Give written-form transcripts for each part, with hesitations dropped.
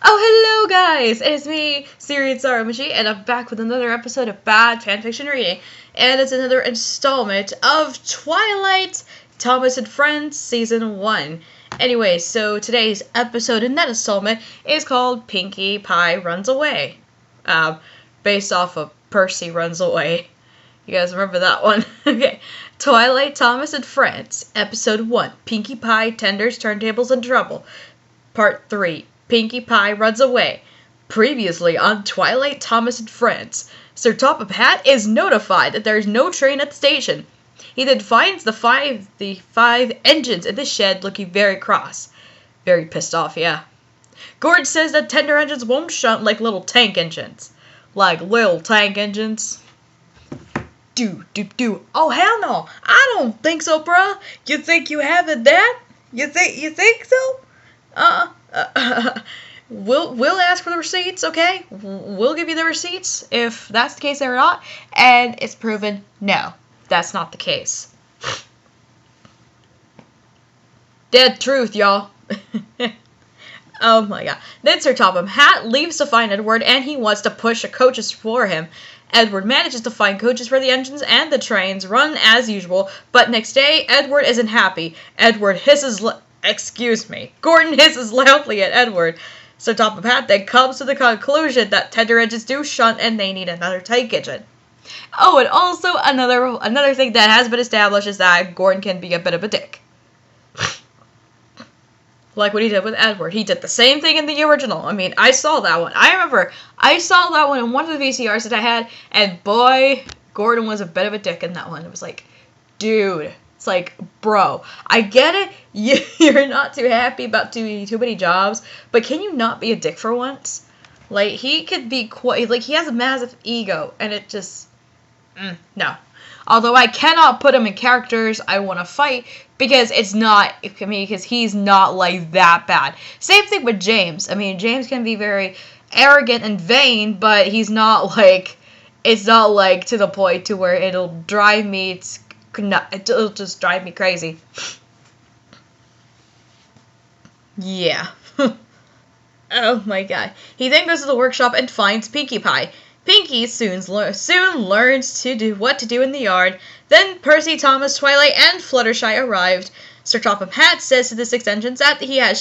Oh, hello guys! It's me, SearingSorrow, and I'm back with another episode of Bad Fanfiction Reading. And it's another installment of Twilight, Thomas and Friends, Season 1. Anyway, so today's episode in that installment is called Pinkie Pie Runs Away. Based off of Percy Runs Away. You guys remember that one? Okay. Twilight, Thomas and Friends, Episode 1, Pinkie Pie Tenders Turntables in Trouble. Part 3, Pinkie Pie Runs Away. Previously on Twilight, Thomas and Friends, Sir Top of Hat is notified that there is no train at the station. He then finds the five engines in the shed looking very cross. Very pissed off, yeah. Gordon says that tender engines won't shunt like little tank engines. Like little tank engines. Oh, hell no. I don't think so, bruh. You think you have it that? You think so? We'll ask for the receipts, okay? We'll give you the receipts if that's the case or not. And it's proven no, that's not the case. Dead truth, y'all. Oh my god. Then Sir Topham Hatt leaves to find Edward, and he wants to push a coaches for him. Edward manages to find coaches for the engines, and the trains run as usual, but next day, Edward isn't happy. Gordon hisses loudly at Edward. Sir Topham Hatt then comes to the conclusion that tender engines do shunt and they need another tank engine. Oh, and also another thing that has been established is that Gordon can be a bit of a dick. Like what he did with Edward. He did the same thing in the original. I mean, I saw that one. I remember I saw that one in one of the VCRs that I had, and boy, Gordon was a bit of a dick in that one. It was like, dude, it's like, bro, I get it. You're not too happy about doing too many jobs, but can you not be a dick for once? Like, he could be quite, like, he has a massive ego, and it just, no. Although I cannot put him in characters I want to fight, because it's not, because he's not, like, that bad. Same thing with James. I mean, James can be very arrogant and vain, but he's not, like, it's not, like, to the point to where it'll drive me, it'll just drive me crazy. Yeah. Oh my god. He then goes to the workshop and finds Pinkie Pie. Pinkie soon learns what to do in the yard. Then Percy, Thomas, Twilight, and Fluttershy arrived. Sir Topham Hatt says to the 6 engines that he had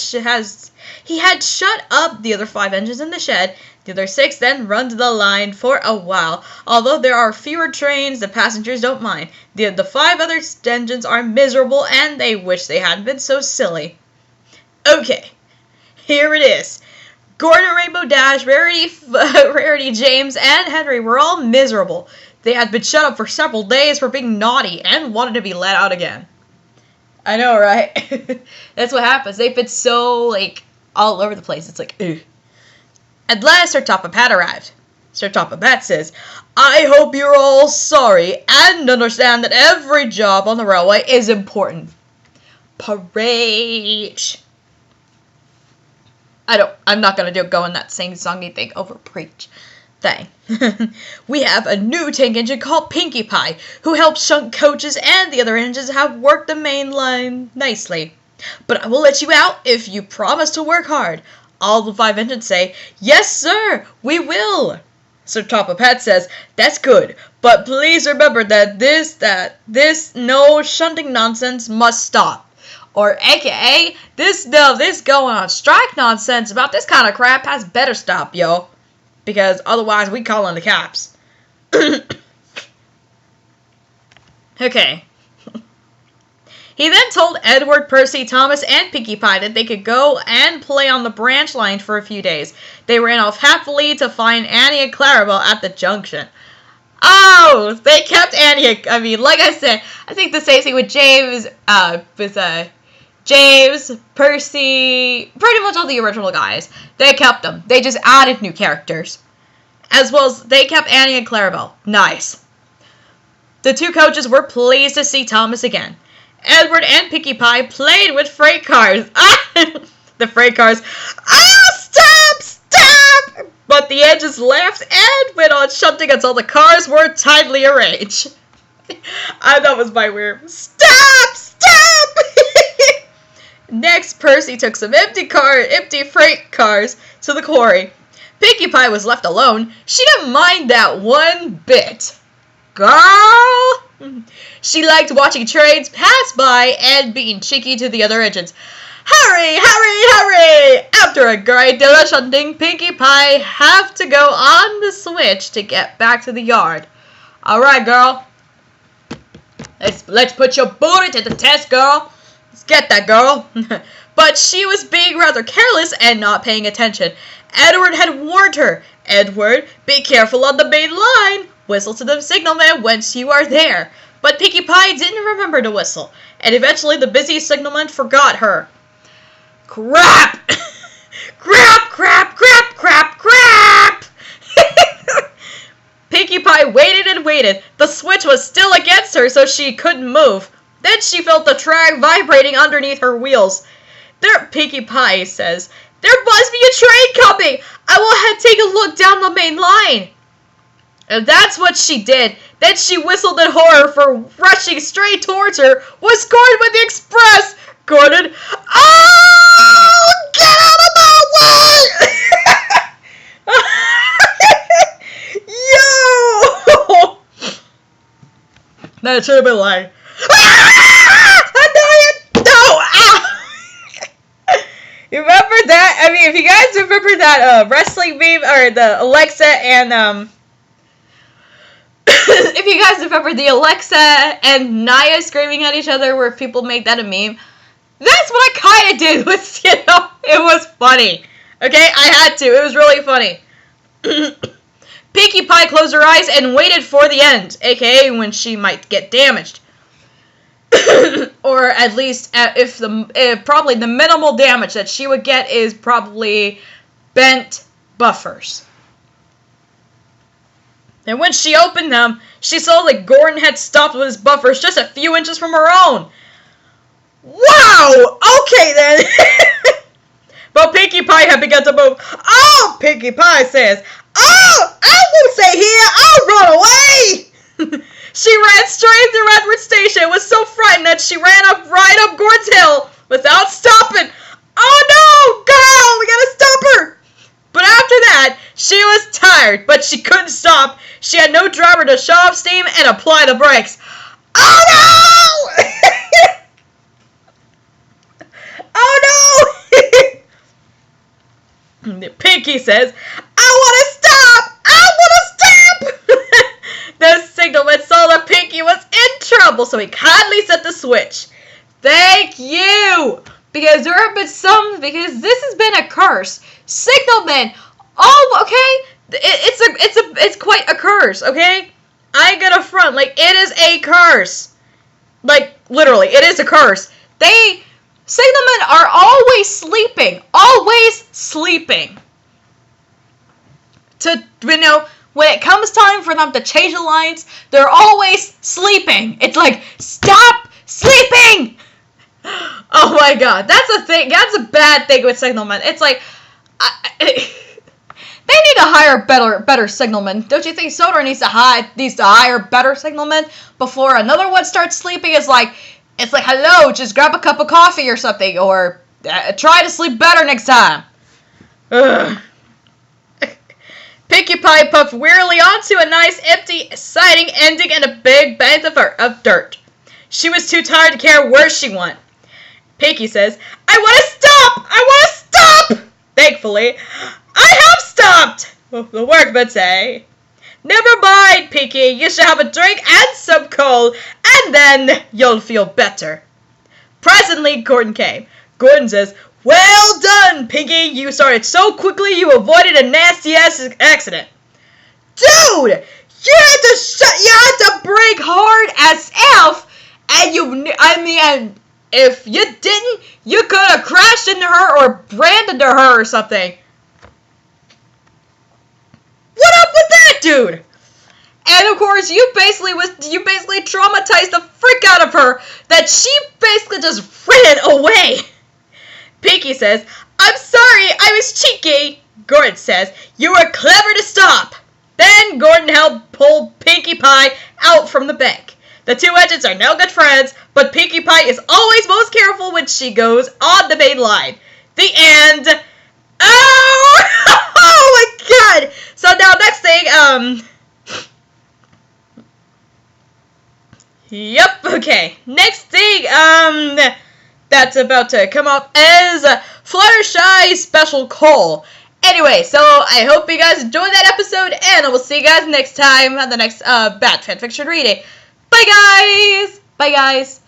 shut up the other 5 engines in the shed. The other 6 then run to the line for a while. Although there are fewer trains, the passengers don't mind. The 5 other engines are miserable, and they wish they hadn't been so silly. Okay, here it is. Gordon, Rainbow Dash, Rarity, James, and Henry were all miserable. They had been shut up for several days for being naughty and wanted to be let out again. I know, right? That's what happens. They've been so, like, all over the place. It's like, ugh. At last, Sir Topham Hatt arrived. Sir Topham Hatt says, I hope you're all sorry and understand that every job on the railway is important. Preach. I'm not gonna go in that sing-songy thing over preach thing. We have a new tank engine called Pinkie Pie, who helps shunt coaches, and the other engines have worked the main line nicely. But I will let you out if you promise to work hard. All the 5 engines say, yes sir, we will. Sir Topham Hatt says, that's good, but please remember that this no shunting nonsense must stop. Or aka, this going on strike nonsense about this kind of crap has better stop, yo. Because otherwise we call in the cops. Okay. He then told Edward, Percy, Thomas, and Pinkie Pie that they could go and play on the branch line for a few days. They ran off happily to find Annie and Clarabelle at the junction. Oh, they kept Annie. I mean, like I said, I think the same thing with James, James, Percy, pretty much all the original guys. They kept them. They just added new characters. As well as they kept Annie and Clarabelle. Nice. The 2 coaches were pleased to see Thomas again. Edward and Pinkie Pie played with freight cars. The freight cars. Stop! But the engines laughed and went on shunting until the cars were tightly arranged. That was my weird. Stop! Next, Percy took some empty freight cars to the quarry. Pinkie Pie was left alone. She didn't mind that one bit. Girl! She liked watching trains pass by and being cheeky to the other engines. Hurry, hurry, hurry! After a great deal of shunting, Pinkie Pie have to go on the switch to get back to the yard. All right, girl. Let's put your booty to the test, girl. Let's get that, girl. But she was being rather careless and not paying attention. Edward had warned her. Edward, be careful on the main line. Whistle to the signalman once you are there. But Pinkie Pie didn't remember to whistle, and eventually the busy signalman forgot her. Crap! Crap, crap, crap, crap, crap! Pinkie Pie waited and waited. The switch was still against her, so she couldn't move. Then she felt the track vibrating underneath her wheels. There, Pinkie Pie says, there must be a train coming! I will have to take a look down the main line. And that's what she did. Then she whistled in horror, for rushing straight towards her was Gordon with the express. Gordon, oh, get out of my way! Yo! That should have been like, you remember that? I mean, if you guys remember that wrestling meme, or the Alexa and if you guys remember the Alexa and Naya screaming at each other, where people made that a meme, that's what I kind of did. Was, you know, it was funny. Okay, I had to. It was really funny. Pinkie Pie closed her eyes and waited for the end, aka when she might get damaged. Or at least, probably the minimal damage that she would get is probably bent buffers. And when she opened them, she saw that Gordon had stopped with his buffers just a few inches from her own. Wow! Okay then! But Pinkie Pie had begun to move. Oh! Pinkie Pie says, oh! I won't stay here! I'll run away! She ran straight through Edward Station and was so frightened that she ran right up Gordon's Hill without stopping. Oh no! Girl! We gotta stop her! But after that, she was tired, but she couldn't stop. She had no driver to shut off steam and apply the brakes. Oh no! Oh no! Pinkie says, I want to stop! I want to stop! The signalman saw that Pinkie was in trouble, so he kindly set the switch. Thank you! Because there have been because this has been a curse. Signalman, oh, okay? It's quite a curse, okay? I ain't gonna front, like, it is a curse. Like, literally, it is a curse. Signalmen are always sleeping. Always sleeping. You know, when it comes time for them to change the lines, they're always sleeping. It's like, stop sleeping! Oh my god, that's a thing. That's a bad thing with signalmen. It's like, they need to hire better signalmen. Don't you think Soder needs to hire better signalmen before another one starts sleeping? It's like, hello, just grab a cup of coffee or something, or try to sleep better next time. Ugh. Pinkie Pie puffed wearily onto a nice empty siding ending in a big bank of dirt. She was too tired to care where she went. Pinkie says, I want to stop! I want to stop! Thankfully, I have stopped! The workmen say. Never mind, Pinkie. You shall have a drink and some coal, and then you'll feel better. Presently, Gordon came. Gordon says, well done, Pinkie. You started so quickly you avoided a nasty-ass accident. Dude! You had to brake hard as F, and if you didn't, you could have crashed into her or rammed into her or something. What up with that, dude? And of course, you basically traumatized the frick out of her that she basically just ran away. Pinkie says, I'm sorry, I was cheeky. Gordon says, you were clever to stop. Then Gordon pulled Pinkie Pie out from the bank. The two engines are now good friends, but Pinkie Pie is always most careful when she goes on the main line. The end. Oh! Oh my god! So now next thing, Yep, okay. Next thing, that's about to come up is Fluttershy Special Call. Anyway, so I hope you guys enjoyed that episode, and I will see you guys next time on the next Bad Fanfiction reading. Bye, guys! Bye, guys!